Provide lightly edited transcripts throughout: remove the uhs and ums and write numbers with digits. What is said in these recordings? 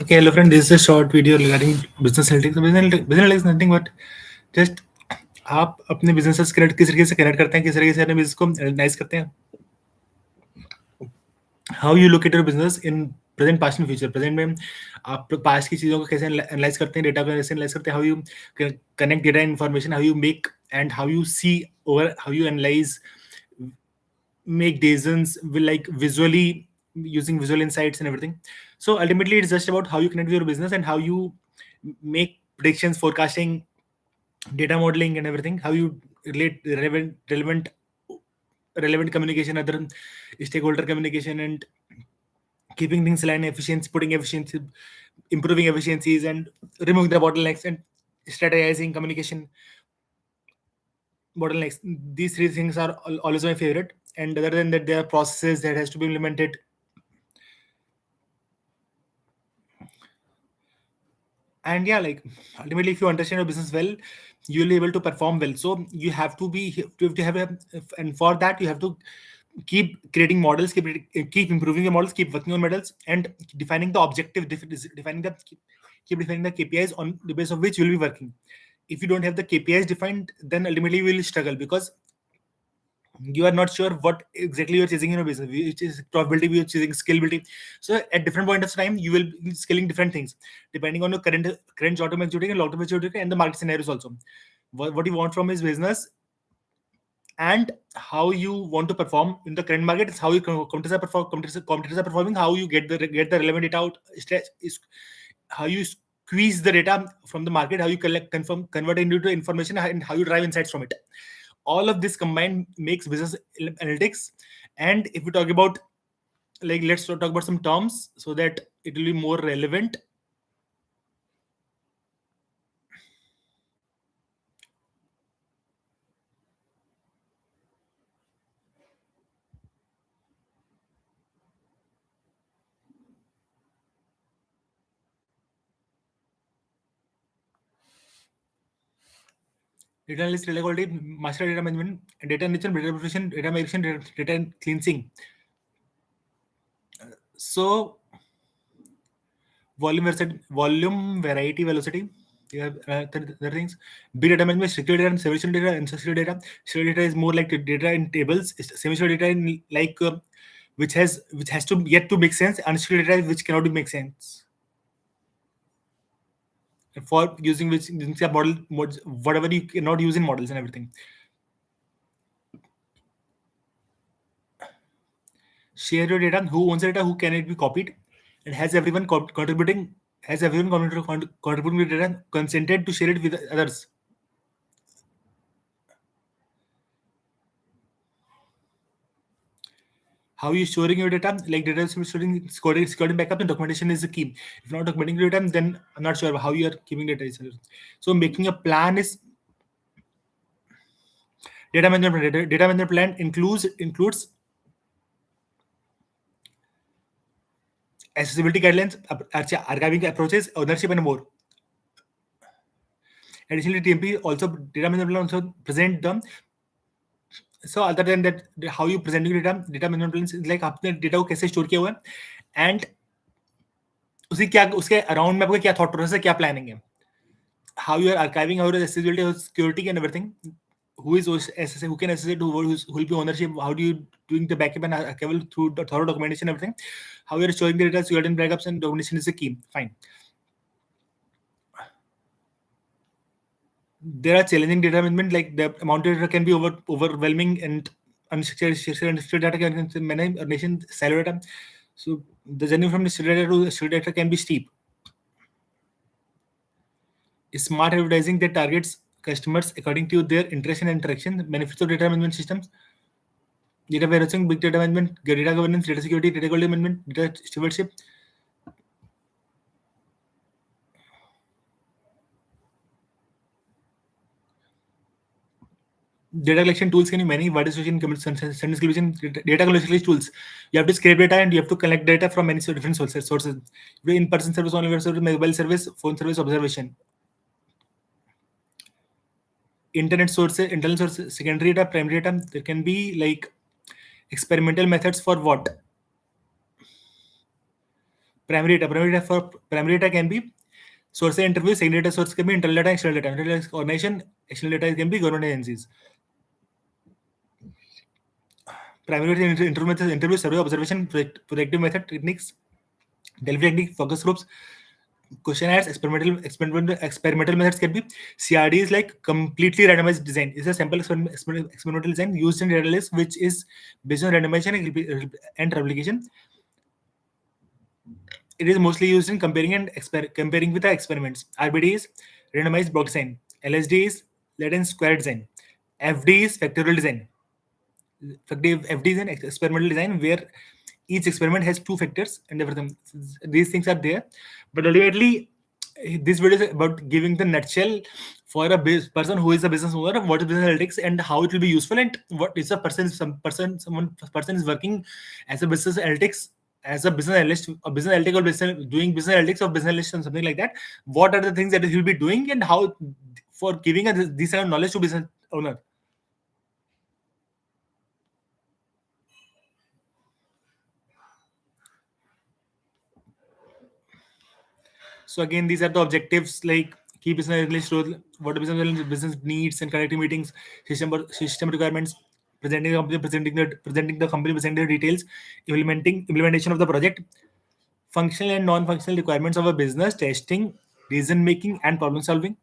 Okay, hello friend. This is a short video regarding business analytics. So business analytics is nothing but just आप अपने businesses connect किस तरीके से connect करते हैं, किस तरीके से अपने business को analyze करते हैं. How you look at your business in present, past and future. Present में आप past की चीजों को कैसे analyze करते हैं, data को कैसे analyze करते हैं, how you connect data and information, how you make and how you see over, how you analyze, make decisions will like visually using visual insights and everything. So ultimately it's just about how you connect with your business and how you make predictions, forecasting, data modeling and everything, how you relate relevant communication, other stakeholder communication, and keeping things aligned, efficiency, putting efficiency, improving efficiencies, and removing the bottlenecks, and strategizing communication bottlenecks. These three things are always my favorite. And other than that, there are processes that has to be implemented. And yeah, like ultimately, if you understand your business well, you'll be able to perform well. So you have to have a, and for that you have to keep creating models, keep improving the models, keep working on models, and defining the objective, keep defining the KPIs on the basis of which you'll be working. If you don't have the KPIs defined, then ultimately you will struggle because you are not sure what exactly you're chasing in your business, which is profitability, you're chasing scalability. So at different point of time, you will be scaling different things depending on your current short-term maturity and long-term maturity and the market scenarios also. What you want from his business and how you want to perform in the current market is how you competitors are performing, how you get the relevant data out, is how you squeeze the data from the market, how you convert it into information, and how you drive insights from it. All of this combined makes business analytics. And if we talk about, like, let's talk about some terms so that it will be more relevant. Data analysis, data quality, master data management, data enrichment, data preparation, data migration, data cleansing. So volume, variety, velocity. You have other things. Big data management, structured data, and semi-structured data, and structured data. Structured data is more like data in tables. Semi-structured data in like which has to yet to make sense. Unstructured data which cannot make sense. For using which model, whatever you cannot use in models and everything. Share your data. Who owns the data? Who can it be copied? And has everyone contributing? Has everyone contributing with data consented to share it with others? How you storing your data? Like data storing, scoring backup, and documentation is the key. If not documenting your data, then I'm not sure how you are keeping data. So making a plan is data management. Data management plan includes accessibility guidelines, archiving approaches, ownership, and more. Additionally, TMP also data management plan also present them. So other than that, how you presenting data management plans is like आपने data को कैसे store किया हुआ है and उसके around में आपका क्या thought process है, क्या planning है, how you are archiving, how your accessibility, how security and everything, who is SSA, who can assess it, who will be ownership, how do you doing the backup and archival through the thorough documentation and everything, how you are showing the data, security and backups and documentation is the key. Fine. There are challenging data management, like the amount of data can be overwhelming and unstructured data can manage nation silo data. So the journey from structured data to structured data can be steep. Smart advertising that targets customers according to their interest and interaction. Benefits of data management systems: data warehousing, big data management, data governance, data security, data quality management, data stewardship. Data collection tools can be many. Wide association, sentence collection, data collection tools. You have to scrape data and you have to collect data from many different sources. In-person service, online service, mobile service, phone service, observation. Internet sources, internal sources, secondary data, primary data. There can be like experimental methods for what? Primary data can be source interview, secondary data source can be internal data, external data. Internal data is organization, external data can be government agencies. Primary data interview, survey, observation, predictive method, techniques, delivery technique, focus groups, questionnaires, experimental methods can be CRD is like completely randomized design. It's a sample experimental design used in data list, which is based on randomization and replication. It is mostly used in comparing and comparing with the experiments. RBD is randomized block design. LSD is latent square design. FD is factorial design. FD is an experimental design where each experiment has two factors and everything. These things are there, but ultimately, this video is about giving the nutshell for a person who is a business owner, what is business analytics and how it will be useful, and what is a person is working as a business analytics, as a business analyst, a business analytic, or business doing business analytics or business analyst and something like that. What are the things that he will be doing and how for giving this kind of knowledge to business owner. So again, these are the objectives like key business analyst role, what the business needs and connecting meetings, system requirements, presenting the company, presenting the details, implementation of the project, functional and non-functional requirements of a business, testing, decision making and problem solving,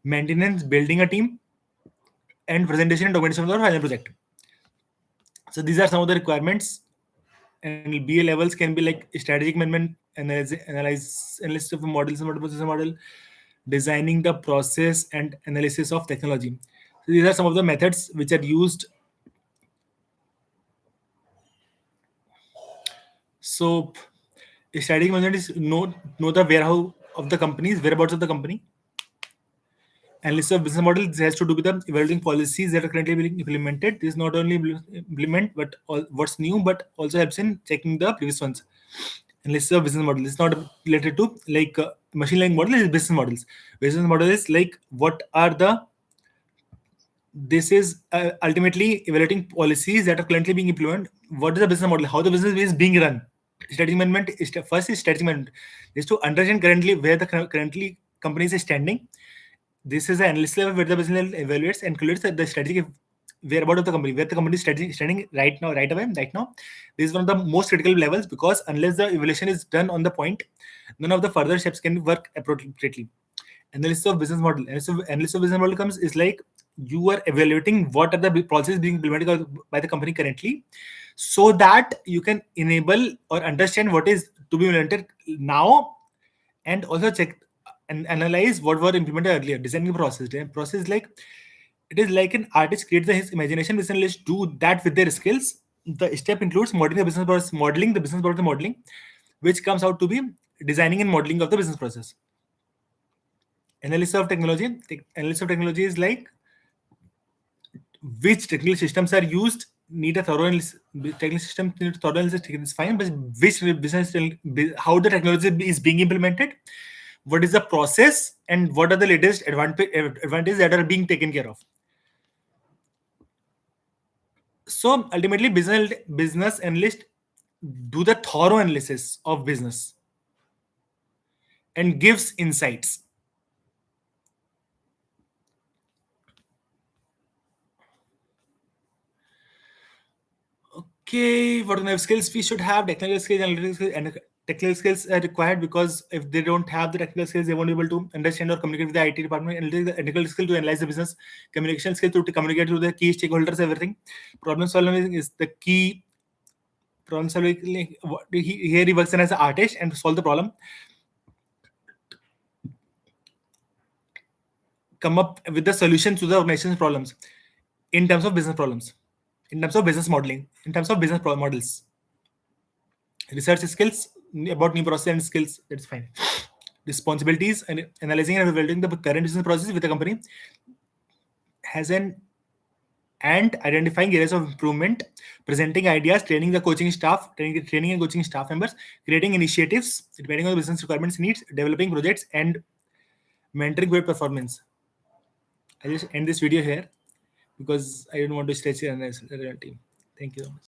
maintenance, building a team, and presentation and documentation of the final project. So these are some of the requirements. And BA levels can be like strategic management, analysis of models and multiple model, designing the process and analysis of technology. So these are some of the methods which are used. So strategic management is know the whereabouts of the company. Analysis of business model, this has to do with the evaluating policies that are currently being implemented. This not only implement but what's new, but also helps in checking the previous ones. Analysis of business model is not related to like machine learning model is business models. Business model is like what are the this is ultimately evaluating policies that are currently being implemented. What is the business model? How the business is being run? Strategic management is first is strategic management is to understand currently where the currently company is standing. This is the analyst level where the business evaluates and calculates the strategic whereabout of the company, where the company is standing right now, right away, right now. This is one of the most critical levels because unless the evaluation is done on the point, none of the further steps can work appropriately. Analysis of business model. Analysis of business model comes is like you are evaluating what are the policies being implemented by the company currently, so that you can enable or understand what is to be implemented now, and also check and analyze what were implemented earlier. Designing process. Design process is like it is like an artist creates his imagination. Business analysts do that with their skills. The step includes modeling the business process, modeling the business process, modeling, which comes out to be designing and modeling of the business process. Analysis of technology. Analysis of technology is like which technical systems are used. Need a thorough analysis. Technical system need a thorough analysis. It's fine, but which business, how the technology is being implemented, what is the process, and what are the latest advantages that are being taken care of. So ultimately, business analysts do the thorough analysis of business and gives insights. Okay, what kind of skills we should have? Technical skills, analytical skills, and technical skills are required because if they don't have the technical skills, they won't be able to understand or communicate with the IT department. And the technical skill to analyze the business, communication skill to communicate to the key stakeholders, everything. Problem solving is the key. Problem solving, here he works as an artist and solve the problem. Come up with the solution to the organization's problems in terms of business problems, in terms of business modeling, in terms of business models. Research skills about new process and skills, that's fine. Responsibilities and analyzing and evaluating the current business process with the company has an and identifying areas of improvement, presenting ideas, training the coaching staff, training and coaching staff members, creating initiatives depending on the business requirements needs, developing projects, and mentoring great performance. I just end this video here because I don't want to stretch it on the team. Thank you so much.